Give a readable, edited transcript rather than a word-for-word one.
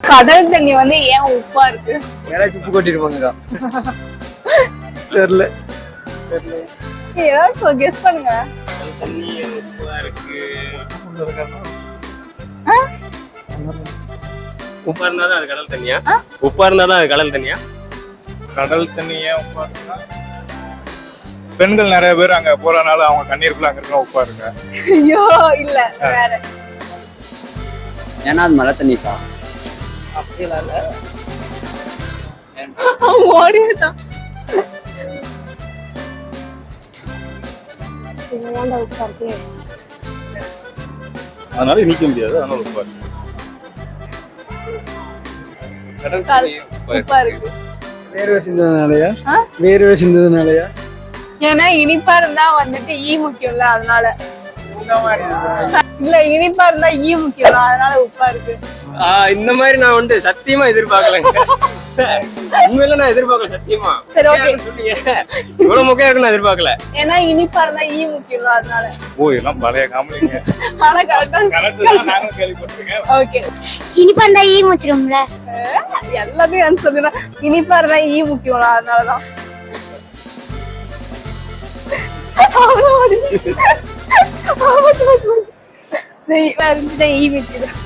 கடல் தண்ணி வந்து ஏன் உப்பா இருக்கு? யாராச்சும் உப்பு கொட்டிருப்பாங்கக்கா. தெரியல. ஏதாவது கெஸ் பண்ணுங்க. தண்ணி உப்பா இருக்கு. உப்பா இருந்தாதான் அது கடல் தண்ணியா? உப்பா இருந்தாதான் அது கடல் தண்ணியா? கடல் தண்ணி ஏன் உப்பா இருக்குன்னா பெண்கள் நிறைய பேர் அங்க போறனால அவங்க கண்ணீருக்குள்ள அங்க இருக்க உப்பா இருக்கு. ஐயோ இல்ல வேற. ஏன்னா அது மழை தண்ணிக்கா. அப்படியெல்லாம் இல்ல. ஓடிட்டான். என்னடா உப்பா இருக்கு? அதனால இனிக்க முடியாது, அதனால உப்பா இருக்கு. கடல் தண்ணி உப்பா இருக்கு. வேர்வை சிந்ததுனாலயா? வேர்வை சிந்ததுனாலயா? ஏன்னா இனிப்பா இருந்தா வந்துட்டு ஈ முக்கியம்ல, அதனால. இல்ல இனிப்பா இருந்தா ஈ முக்கியம், அதனால உப்பா இருக்கு. இந்த மாதிரி நான் வந்து சத்தியமா எதிர்பார்க்கலங்க. உண்மையில நான் எதிர்பார்க்கல சத்தியமா. சரி ஓகே. இவ்வளவு மொக்கையா இருக்கு நான் எதிர்பார்க்கல. ஏன்னா இனிப்பா இருந்தா ஈ முக்கியம், அதனால. ஓ எல்லாம் பழைய காமெடிங்க. ஆனா கரெக்டா நாங்களும் கேள்விப்பட்டிருக்கேன். ஓகே. இனிப்பா இருந்தா ஈ முச்சிரும்ல. எல்லாத்தையும் ஆன்சர் இனிப்பா இருந்தா ஈ முக்கியம், அதனாலதான். ஈ வச்சுதான்